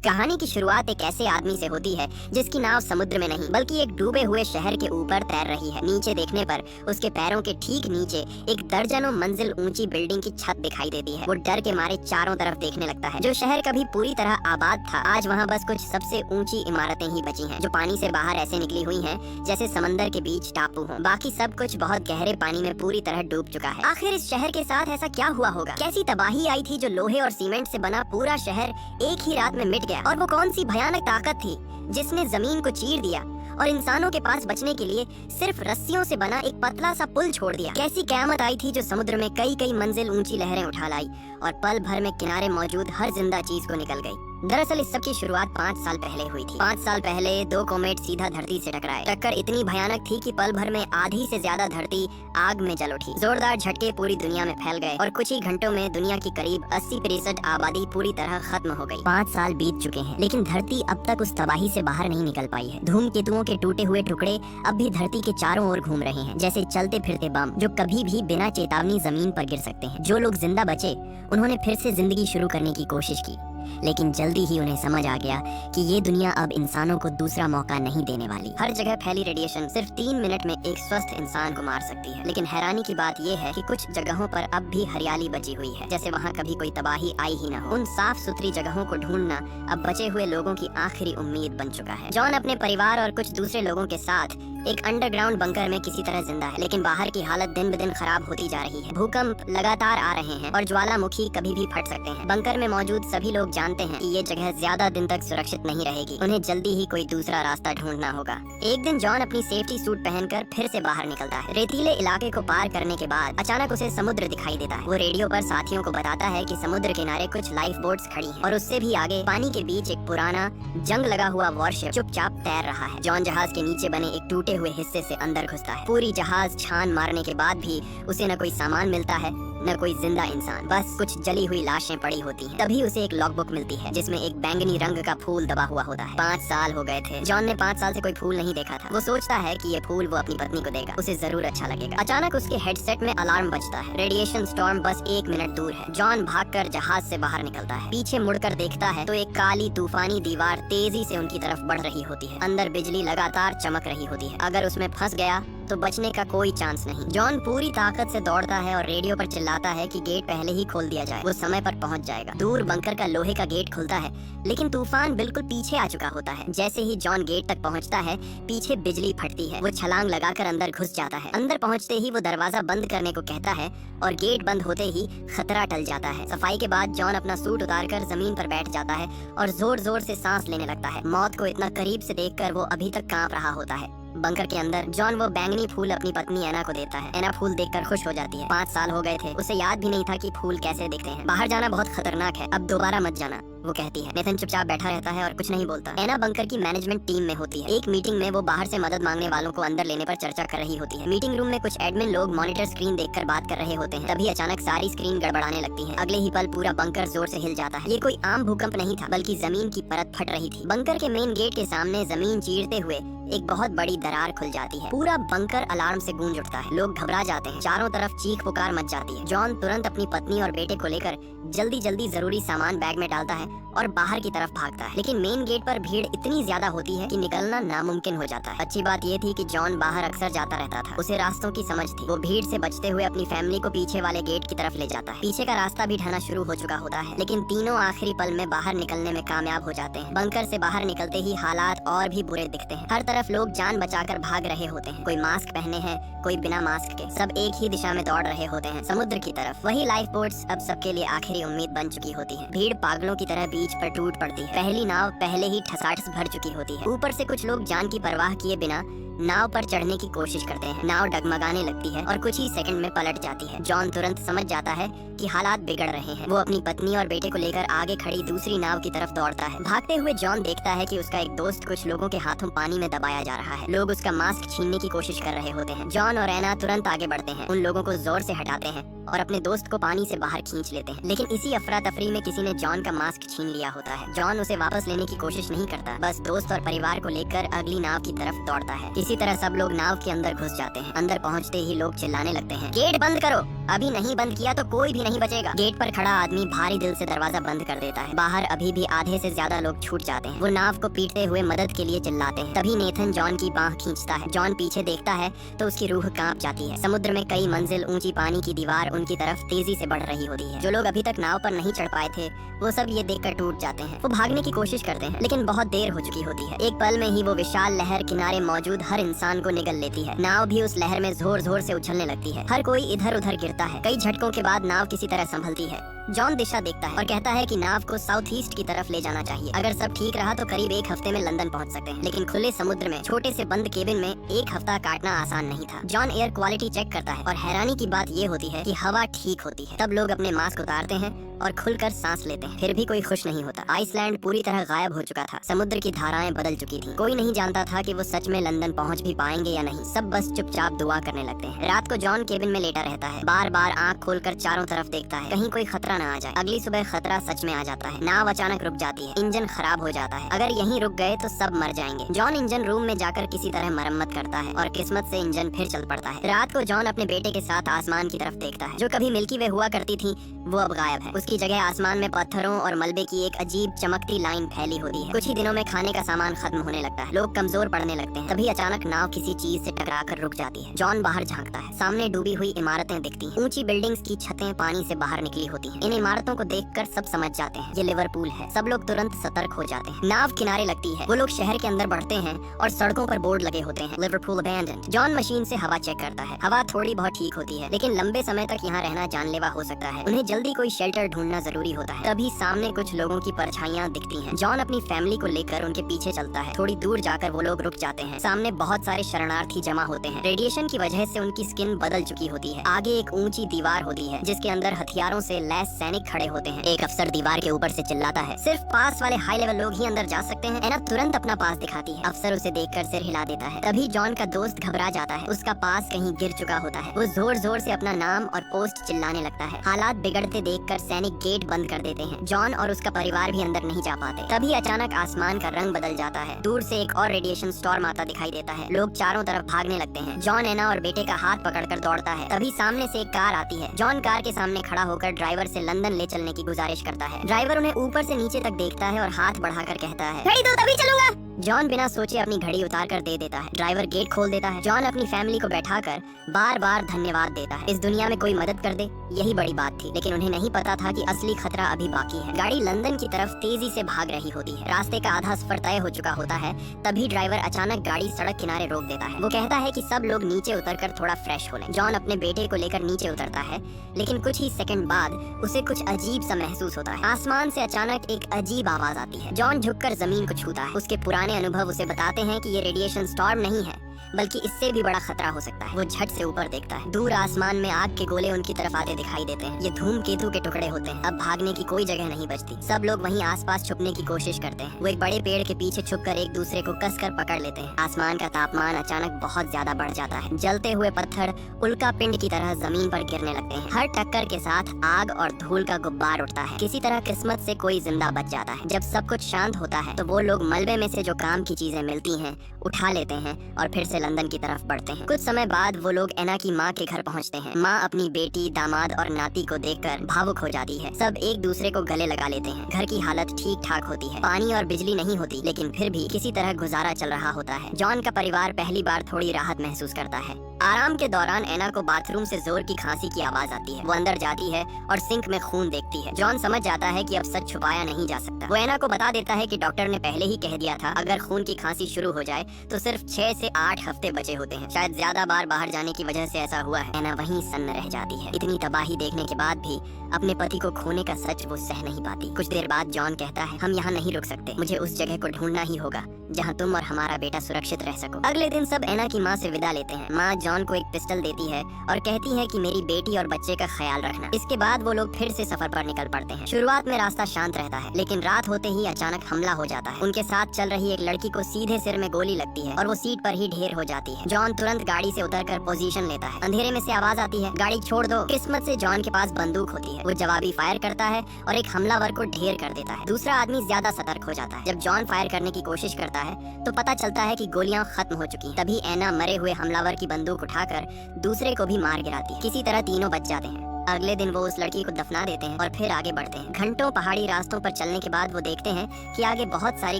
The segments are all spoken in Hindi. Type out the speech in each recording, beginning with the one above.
कहानी की शुरुआत एक ऐसे आदमी से होती है जिसकी नाव समुद्र में नहीं बल्कि एक डूबे हुए शहर के ऊपर तैर रही है। नीचे देखने पर उसके पैरों के ठीक नीचे एक दर्जनों मंजिल ऊंची बिल्डिंग की छत दिखाई देती है। वो डर के मारे चारों तरफ देखने लगता है। जो शहर कभी पूरी तरह आबाद था, आज वहाँ बस कुछ सबसे ऊंची इमारतें ही बची हैं, जो पानी से बाहर ऐसे निकली हुई हैं जैसे समंदर के बीच टापू हो। बाकी सब कुछ बहुत गहरे पानी में पूरी तरह डूब चुका है। आखिर इस शहर के साथ ऐसा क्या हुआ होगा? कैसी तबाही आई थी जो लोहे और सीमेंट से बना पूरा शहर एक ही रात में मिट गया? और वो कौन सी भयानक ताकत थी जिसने जमीन को चीर दिया और इंसानों के पास बचने के लिए सिर्फ रस्सियों से बना एक पतला सा पुल छोड़ दिया? कैसी क़यामत आई थी जो समुद्र में कई कई मंजिल ऊंची लहरें उठा लाई और पल भर में किनारे मौजूद हर जिंदा चीज को निकल गई? दरअसल इस सब की शुरुआत 5 साल पहले हुई थी। 5 साल पहले 2 कॉमेट सीधा धरती से टकराए। टक्कर इतनी भयानक थी कि पल भर में आधी से ज्यादा धरती आग में जल उठी। जोरदार झटके पूरी दुनिया में फैल गए और कुछ ही घंटों में दुनिया की करीब 80% आबादी पूरी तरह खत्म हो गई। 5 साल बीत चुके हैं, लेकिन धरती अब तक उस तबाही से बाहर नहीं निकल पाई है। धूमकेतुओं के टूटे हुए टुकड़े अब भी धरती के चारों ओर घूम रहे हैं, जैसे चलते फिरते बम जो कभी भी बिना चेतावनी जमीन पर गिर सकते हैं। जो लोग जिंदा बचे उन्होंने फिर से जिंदगी शुरू करने की कोशिश की, लेकिन जल्दी ही उन्हें समझ आ गया कि ये दुनिया अब इंसानों को दूसरा मौका नहीं देने वाली। हर जगह फैली रेडिएशन सिर्फ 3 मिनट में एक स्वस्थ इंसान को मार सकती है। लेकिन हैरानी की बात ये है कि कुछ जगहों पर अब भी हरियाली बची हुई है, जैसे वहाँ कभी कोई तबाही आई ही न हो। उन साफ सुथरी जगहों को ढूंढना अब बचे हुए लोगों की आखिरी उम्मीद बन चुका है। जॉन अपने परिवार और कुछ दूसरे लोगों के साथ एक अंडरग्राउंड बंकर में किसी तरह जिंदा है, लेकिन बाहर की हालत दिन ब दिन खराब होती जा रही है। भूकंप लगातार आ रहे हैं और ज्वालामुखी कभी भी फट सकते हैं। बंकर में मौजूद सभी लोग जानते हैं कि ये जगह ज्यादा दिन तक सुरक्षित नहीं रहेगी। उन्हें जल्दी ही कोई दूसरा रास्ता ढूंढना होगा। एक दिन जॉन अपनी सेफ्टी सूट पहनकर फिर से बाहर निकलता है। रेतीले इलाके को पार करने के बाद अचानक उसे समुद्र दिखाई देता है। वो रेडियो पर साथियों को बताता है कि समुद्र किनारे कुछ लाइफ बोट्स खड़ी हैं और उससे भी आगे पानी के बीच एक पुराना जंग लगा हुआ वॉरशिप चुपचाप तैर रहा है। जॉन जहाज के नीचे बने एक टूटे हुए हिस्से से अंदर घुसता है। पूरी जहाज छान मारने के बाद भी उसे न कोई सामान मिलता है, न कोई जिंदा इंसान, बस कुछ जली हुई लाशें पड़ी होती हैं। तभी उसे एक लॉगबुक मिलती है जिसमें एक बैंगनी रंग का फूल दबा हुआ होता है। 5 साल हो गए थे। जॉन ने 5 साल से कोई फूल नहीं देखा था। वो सोचता है कि ये फूल वो अपनी पत्नी को देगा, उसे जरूर अच्छा लगेगा। अचानक उसके हेडसेट में अलार्म बजता है। रेडिएशन स्टॉर्म बस 1 मिनट दूर है। जॉन भागकर जहाज से बाहर निकलता है। पीछे मुड़कर देखता है तो एक काली तूफानी दीवार तेजी से उनकी तरफ बढ़ रही होती है। अंदर बिजली लगातार चमक रही होती है। अगर उसमें फंस गया तो बचने का कोई चांस नहीं। जॉन पूरी ताकत से दौड़ता है और रेडियो पर चिल्लाता है कि गेट पहले ही खोल दिया जाए, वो समय पर पहुंच जाएगा। दूर बंकर का लोहे का गेट खुलता है, लेकिन तूफान बिल्कुल पीछे आ चुका होता है। जैसे ही जॉन गेट तक पहुंचता है, पीछे बिजली फटती है। वो छलांग लगाकर अंदर घुस जाता है। अंदर पहुंचते ही वो दरवाजा बंद करने को कहता है और गेट बंद होते ही खतरा टल जाता है। सफाई के बाद जॉन अपना सूट उतारकर जमीन पर बैठ जाता है और जोर जोर से सांस लेने लगता है। मौत को इतना करीब से देखकर वो अभी तक कांप रहा होता है। बंकर के अंदर जॉन वो बैंगनी फूल अपनी पत्नी एना को देता है। एना फूल देखकर खुश हो जाती है। 5 साल हो गए थे, उसे याद भी नहीं था कि फूल कैसे दिखते हैं। बाहर जाना बहुत खतरनाक है, अब दोबारा मत जाना, वो कहती है। नेथन चुपचाप बैठा रहता है और कुछ नहीं बोलता। एना बंकर की मैनेजमेंट टीम में होती है। एक मीटिंग में वो बाहर से मदद मांगने वालों को अंदर लेने पर चर्चा कर रही होती है। मीटिंग रूम में कुछ एडमिन लोग मॉनिटर स्क्रीन देखकर बात कर रहे होते हैं। तभी अचानक सारी स्क्रीन गड़बड़ाने लगती है। अगले ही पल पूरा बंकर जोर से हिल जाता है। ये कोई आम भूकंप नहीं था, बल्कि जमीन की परत फट रही थी। बंकर के मेन गेट के सामने जमीन चीरते हुए एक बहुत बड़ी दरार खुल जाती है। पूरा बंकर अलार्म से गूंज उठता है। लोग घबरा जाते हैं। चारों तरफ चीख पुकार मच जाती है। जॉन तुरंत अपनी पत्नी और बेटे को लेकर जल्दी जल्दी जरूरी सामान बैग में डालता है और बाहर की तरफ भागता है। लेकिन मेन गेट पर भीड़ इतनी ज्यादा होती है कि निकलना नामुमकिन हो जाता है। अच्छी बात ये थी कि जॉन बाहर अक्सर जाता रहता था, उसे रास्तों की समझ थी। वो भीड़ से बचते हुए अपनी फैमिली को पीछे वाले गेट की तरफ ले जाता है। पीछे का रास्ता भी ढहना शुरू हो चुका होता है, लेकिन तीनों आखिरी पल में बाहर निकलने में कामयाब हो जाते हैं। बंकर से बाहर निकलते ही हालात और भी बुरे दिखते हैं। हर तरफ लोग जान बचाकर भाग रहे होते हैं। कोई मास्क पहने हैं, कोई बिना मास्क के। सब एक ही दिशा में दौड़ रहे होते हैं, समुद्र की तरफ। वही लाइफ बोट्स अब सबके लिए आखिरी उम्मीद बन चुकी होती है। भीड़ पागलों की तरह बीच पर टूट पड़ती है। पहली नाव पहले ही ठसाठस भर चुकी होती है। ऊपर से कुछ लोग जान की परवाह किए बिना नाव पर चढ़ने की कोशिश करते हैं। नाव डगमगाने लगती है और कुछ ही सेकंड में पलट जाती है। जॉन तुरंत समझ जाता है कि हालात बिगड़ रहे हैं। वो अपनी पत्नी और बेटे को लेकर आगे खड़ी दूसरी नाव की तरफ दौड़ता है। भागते हुए जॉन देखता है कि उसका एक दोस्त कुछ लोगों के हाथों पानी में दबाया जा रहा है। लोग उसका मास्क छीनने की कोशिश कर रहे होते हैं। जॉन और एना तुरंत आगे बढ़ते हैं, उन लोगों को जोर से हटाते हैं और अपने दोस्त को पानी से बाहर खींच लेते हैं। लेकिन इसी अफरा तफरी में किसी ने जॉन का मास्क छीन लिया होता है। जॉन उसे वापस लेने की कोशिश नहीं करता, बस दोस्त और परिवार को लेकर अगली नाव की तरफ दौड़ता है। इसी तरह सब लोग नाव के अंदर घुस जाते हैं। अंदर पहुंचते ही लोग चिल्लाने लगते हैं, गेट बंद करो, अभी नहीं बंद किया तो कोई भी नहीं बचेगा। गेट पर खड़ा आदमी भारी दिल से दरवाजा बंद कर देता है। बाहर अभी भी आधे से ज्यादा लोग छूट जाते हैं। वो नाव को पीटते हुए मदद के लिए चिल्लाते हैं। तभी नेथन जॉन की बांह खींचता है। जॉन पीछे देखता है तो उसकी रूह कांप जाती है। समुद्र में कई मंजिल ऊंची पानी की दीवार उनकी तरफ तेजी से बढ़ रही होती है। जो लोग अभी तक नाव पर नहीं चढ़ पाए थे वो सब ये देखकर टूट जाते हैं। वो भागने की कोशिश करते हैं लेकिन बहुत देर हो चुकी होती है। एक पल में ही वो विशाल लहर किनारे मौजूद हर इंसान को निगल लेती है। नाव भी उस लहर में जोर जोर से उछलने लगती है। हर कोई इधर उधर गिरता है। कई झटकों के बाद नाव किसी तरह संभलती है। जॉन दिशा देखता है और कहता है कि नाव को साउथ ईस्ट की तरफ ले जाना चाहिए। अगर सब ठीक रहा तो करीब एक हफ्ते में लंदन पहुंच सकते हैं। लेकिन खुले समुद्र में छोटे से बंद केबिन में एक हफ्ता काटना आसान नहीं था। जॉन एयर क्वालिटी चेक करता है और हैरानी की बात ये होती है कि हवा ठीक होती है। तब लोग अपने मास्क उतारते हैं और खुलकर सांस लेते हैं। फिर भी कोई खुश नहीं होता। आइसलैंड पूरी तरह गायब हो चुका था। समुद्र की धाराएं बदल चुकी थी। कोई नहीं जानता था कि वो सच में लंदन पहुंच भी पाएंगे या नहीं। सब बस चुपचाप दुआ करने लगते हैं। रात को जॉन केबिन में लेटा रहता है। बार बार आंख खोलकर चारों तरफ देखता है कहीं कोई खतरा न आ जाए। अगली सुबह खतरा सच में आ जाता है। नाव अचानक रुक जाती है। इंजन खराब हो जाता है। अगर यहीं रुक गए तो सब मर जाएंगे। जॉन इंजन रूम में जाकर किसी तरह मरम्मत करता है और किस्मत से इंजन फिर चल पड़ता है। रात को जॉन अपने बेटे के साथ आसमान की तरफ देखता है। जो कभी मिल्की वे हुआ करती थी वो अब गायब है। उसकी जगह आसमान में पत्थरों और मलबे की एक अजीब चमकती लाइन फैली होती है। कुछ ही दिनों में खाने का सामान खत्म होने लगता है। लोग कमजोर पड़ने लगते हैं। तभी अचानक नाव किसी चीज से टकराकर रुक जाती है। जॉन बाहर झांकता है। सामने डूबी हुई इमारतें दिखती हैं। ऊंची बिल्डिंग्स की छतें पानी से बाहर निकली होती हैं। इन इमारतों को देखकर सब समझ जाते हैं ये लिवरपूल है। सब लोग तुरंत सतर्क हो जाते हैं। नाव किनारे लगती है। वो लोग शहर के अंदर बढ़ते हैं और सड़कों पर बोर्ड लगे होते हैं लिवरपूल अबैंडन्ड। जॉन मशीन से हवा चेक करता है। हवा थोड़ी बहुत ठीक होती है लेकिन लंबे समय तक यहाँ रहना जानलेवा हो सकता है। उन्हें जल्दी कोई शेल्टर ढूंढना जरूरी होता है। तभी सामने कुछ लोगों की परछाइयां दिखती हैं। जॉन अपनी फैमिली को लेकर उनके पीछे चलता है। थोड़ी दूर जाकर वो लोग रुक जाते हैं। सामने बहुत सारे शरणार्थी जमा होते हैं। रेडिएशन की वजह से उनकी स्किन बदल चुकी होती है। आगे एक ऊंची दीवार होती है जिसके अंदर हथियारों से लैस सैनिक खड़े होते हैं। एक अफसर दीवार के ऊपर से चिल्लाता है, सिर्फ पास वाले हाई लेवल लोग ही अंदर जा सकते हैं। एना तुरंत अपना पास दिखाती है। अफसर उसे देखकर सिर हिला देता है। तभी जॉन का दोस्त घबरा जाता है। उसका पास कहीं गिर चुका होता है। वो जोर जोर से अपना नाम और पोस्ट चिल्लाने लगता है। हालात बिगड़ते देखकर सैनिक गेट बंद कर देते हैं। जॉन और उसका परिवार भी अंदर नहीं जा पाते। तभी अचानक आसमान का रंग बदल जाता है। दूर से एक और रेडिएशन स्टॉर्म आता दिखाई देता है। लोग चारों तरफ भागने लगते हैं। जॉन एना और बेटे का हाथ पकड़कर दौड़ता है। तभी सामने से एक कार आती है। जॉन कार के सामने खड़ा होकर ड्राइवर से लंदन ले चलने की गुजारिश करता है। ड्राइवर उन्हें ऊपर से नीचे तक देखता है और हाथ बढ़ाकर कहता है, घड़ी दो तभी चलूंगा। जॉन बिना सोचे अपनी घड़ी उतार कर दे देता है। ड्राइवर गेट खोल देता है। जॉन अपनी फैमिली को बैठाकर बार बार धन्यवाद देता है। इस दुनिया में कोई मदद कर दे यही बड़ी बात थी। लेकिन उन्हें नहीं पता था कि असली खतरा अभी बाकी है। गाड़ी लंदन की तरफ तेजी से भाग रही होती है। रास्ते का आधा सफर तय हो चुका होता है। तभी ड्राइवर अचानक गाड़ी सड़क किनारे रोक देता है। वो कहता है कि सब लोग नीचे उतरकर थोड़ा फ्रेश हो लें। जॉन अपने बेटे को लेकर नीचे उतरता है लेकिन कुछ ही सेकंड बाद उसे कुछ अजीब सा महसूस होता है। आसमान से अचानक एक अजीब आवाज आती है। जॉन झुककर जमीन को छूता है। उसके पुराने अनुभव उसे बताते हैं कि ये रेडिएशन स्टॉर्म नहीं है बल्कि इससे भी बड़ा खतरा हो सकता है। वो झट से ऊपर देखता है। दूर आसमान में आग के गोले उनकी तरफ आते दिखाई देते हैं। ये धूमकेतु के टुकड़े होते हैं। अब भागने की कोई जगह नहीं बचती। सब लोग वहीं आसपास छुपने की कोशिश करते हैं। वो एक बड़े पेड़ के पीछे छुपकर एक दूसरे को कसकर पकड़ लेते हैं। आसमान का तापमान अचानक बहुत ज्यादा बढ़ जाता है। जलते हुए पत्थर उल्का पिंड की तरह जमीन पर गिरने लगते हैं। हर टक्कर के साथ आग और धूल का गुब्बार उठता है। किसी तरह किस्मत से कोई जिंदा बच जाता है। जब सब कुछ शांत होता है तो वो लोग मलबे में से जो काम की चीजें मिलती हैं उठा लेते हैं और फिर से लंदन की तरफ बढ़ते हैं। कुछ समय बाद वो लोग एना की माँ के घर पहुँचते हैं। माँ अपनी बेटी, दामाद और नाती को देखकर भावुक हो जाती है। सब एक दूसरे को गले लगा लेते हैं। घर की हालत ठीक ठाक होती है। पानी और बिजली नहीं होती लेकिन फिर भी किसी तरह गुजारा चल रहा होता है। जॉन का परिवार पहली बार थोड़ी राहत महसूस करता है। आराम के दौरान एना को बाथरूम से जोर की खांसी की आवाज आती है। वो अंदर जाती है और सिंक में खून देखती है। जॉन समझ जाता है कि अब सच छुपाया नहीं जा सकता। वो एना को बता देता है कि डॉक्टर ने पहले ही कह दिया था अगर खून की खांसी शुरू हो जाए तो सिर्फ 6 से 8 हफ्ते बचे होते हैं। शायद ज्यादा बार बाहर जाने की वजह से ऐसा हुआ है। एना वहीं सन्न रह जाती है। इतनी तबाही देखने के बाद भी अपने पति को खोने का सच वो सह नहीं पाती। कुछ देर बाद जॉन कहता है, हम यहाँ नहीं रुक सकते। मुझे उस जगह को ढूंढना ही होगा जहाँ तुम और हमारा बेटा सुरक्षित रह सको। अगले दिन सब एना की माँ से विदा लेते हैं। माँ जॉन को एक पिस्टल देती है और कहती है कि मेरी बेटी और बच्चे का ख्याल रखना। इसके बाद वो लोग फिर से सफर पर निकल पड़ते हैं। शुरुआत में रास्ता शांत रहता है लेकिन रात होते ही अचानक हमला हो जाता है। उनके साथ चल रही एक लड़की को सीधे सिर में गोली लगती है और वो सीट पर ही ढेर हो जाती है। जॉन तुरंत गाड़ी से उतरकर पोजीशन लेता है। अंधेरे में से आवाज आती है, गाड़ी छोड़ दो। किस्मत से जॉन के पास बंदूक होती है। वो जवाबी फायर करता है और एक हमलावर को ढेर कर देता है। दूसरा आदमी ज्यादा सतर्क हो जाता है। जब जॉन फायर करने की कोशिश करता है तो पता चलता है कि गोलियां खत्म हो चुकी हैं। तभी एना मरे हुए हमलावर की बंदूक उठाकर दूसरे को भी मार गिराती है। किसी तरह तीनों बच जाते हैं। अगले दिन वो उस लड़की को दफना देते हैं और फिर आगे बढ़ते हैं। घंटों पहाड़ी रास्तों पर चलने के बाद वो देखते हैं कि आगे बहुत सारी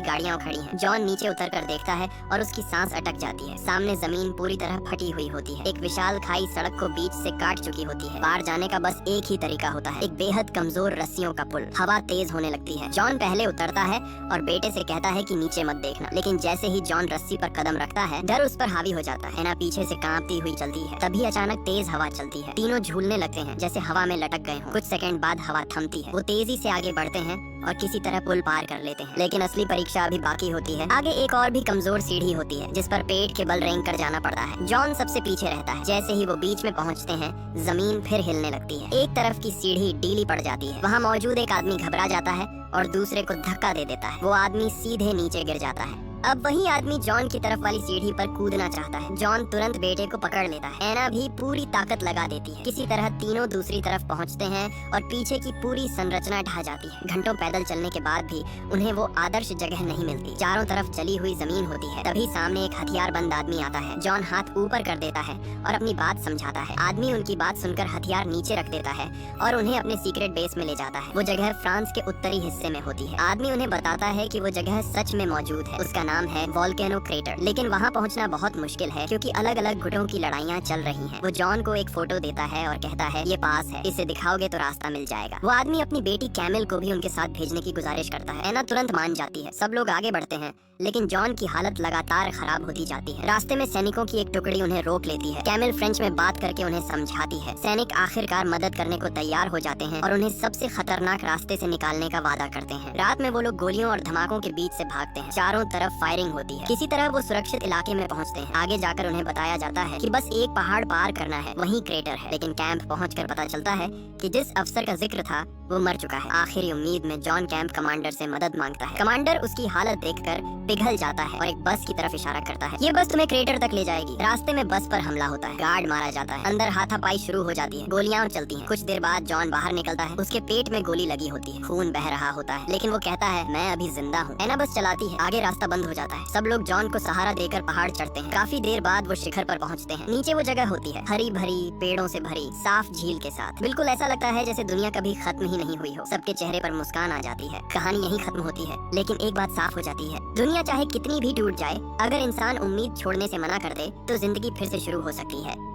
गाड़ियां खड़ी हैं। जॉन नीचे उतर कर देखता है और उसकी सांस अटक जाती है। सामने जमीन पूरी तरह फटी हुई होती है। एक विशाल खाई सड़क को बीच से काट चुकी होती है। पार जाने का बस एक ही तरीका होता है, एक बेहद कमजोर रस्सियों का पुल। हवा तेज होने लगती है। जॉन पहले उतरता है और बेटे से कहता है कि नीचे मत देखना, लेकिन जैसे ही जॉन रस्सी पर कदम रखता है डर उस पर हावी हो जाता है। एना पीछे से कांपती हुई चलती है। तभी अचानक तेज हवा चलती है। तीनों झूलने लगते हैं जैसे हवा में लटक गए हों। कुछ सेकंड बाद हवा थमती है। वो तेजी से आगे बढ़ते हैं और किसी तरह पुल पार कर लेते हैं। लेकिन असली परीक्षा अभी बाकी होती है। आगे एक और भी कमजोर सीढ़ी होती है जिस पर पेट के बल रेंग कर जाना पड़ता है। जॉन सबसे पीछे रहता है। जैसे ही वो बीच में पहुंचते हैं जमीन फिर हिलने लगती है। एक तरफ की सीढ़ी ढीली पड़ जाती है। वहाँ मौजूद एक आदमी घबरा जाता है और दूसरे को धक्का दे देता है। वो आदमी सीधे नीचे गिर जाता है। अब वही आदमी जॉन की तरफ वाली सीढ़ी पर कूदना चाहता है। जॉन तुरंत बेटे को पकड़ लेता है। एना भी पूरी ताकत लगा देती है। किसी तरह तीनों दूसरी तरफ पहुंचते हैं और पीछे की पूरी संरचना ढह जाती है। घंटों पैदल चलने के बाद भी उन्हें वो आदर्श जगह नहीं मिलती। चारों तरफ जली हुई जमीन होती है। तभी सामने एक हथियारबंद आदमी आता है। जॉन हाथ ऊपर कर देता है और अपनी बात समझाता है। आदमी उनकी बात सुनकर हथियार नीचे रख देता है और उन्हें अपने सीक्रेट बेस में ले जाता है। वो जगह फ्रांस के उत्तरी हिस्से में होती है। आदमी उन्हें बताता है कि वो जगह सच में मौजूद है। उसका नाम है वोल्केनो क्रेटर। लेकिन वहाँ पहुँचना बहुत मुश्किल है क्योंकि अलग अलग गुटों की लड़ाइयाँ चल रही हैं। वो जॉन को एक फोटो देता है और कहता है ये पास है, इसे दिखाओगे तो रास्ता मिल जाएगा। वो आदमी अपनी बेटी कैमिल को भी उनके साथ भेजने की गुजारिश करता है। एना तुरंत मान जाती है। सब लोग आगे बढ़ते हैं लेकिन जॉन की हालत लगातार खराब होती जाती है। रास्ते में सैनिकों की एक टुकड़ी उन्हें रोक लेती है। कैमिल फ्रेंच में बात करके उन्हें समझाती है। सैनिक आखिरकार मदद करने को तैयार हो जाते हैं और उन्हें सबसे खतरनाक रास्ते से निकालने का वादा करते हैं। रात में वो लोग गोलियों और धमाकों के बीच से भागते हैं। चारों तरफ फायरिंग होती है। किसी तरह वो सुरक्षित इलाके में पहुंचते हैं। आगे जाकर उन्हें बताया जाता है कि बस एक पहाड़ पार करना है, वहीं क्रेटर है। लेकिन कैंप पहुंचकर पता चलता है कि जिस अफसर का जिक्र था वो मर चुका है। आखिरी उम्मीद में जॉन कैंप कमांडर से मदद मांगता है। कमांडर उसकी हालत देखकर पिघल जाता है और एक बस की तरफ इशारा करता है, ये बस तुम्हें क्रेटर तक ले जाएगी। रास्ते में बस पर हमला होता है। गार्ड मारा जाता है। अंदर हाथापाई शुरू हो जाती है। गोलियां चलती हैं। कुछ देर बाद जॉन बाहर निकलता है। उसके पेट में गोली लगी होती है। खून बह रहा होता है लेकिन वो कहता है मैं अभी जिंदा हूँ। एना बस चलाती है। आगे रास्ता बंद हो जाता है। सब लोग जॉन को सहारा देकर पहाड़ चढ़ते हैं। काफी देर बाद वो शिखर पर पहुँचते हैं। नीचे वो जगह होती है हरी भरी पेड़ों से भरी, साफ झील के साथ। बिल्कुल ऐसा लगता है जैसे दुनिया कभी खत्म ही नहीं हुई हो। सबके चेहरे पर मुस्कान आ जाती है। कहानी यहीं खत्म होती है। लेकिन एक बात साफ हो जाती है, दुनिया चाहे कितनी भी टूट जाए, अगर इंसान उम्मीद छोड़ने से मना कर दे तो जिंदगी फिर से शुरू हो सकती है।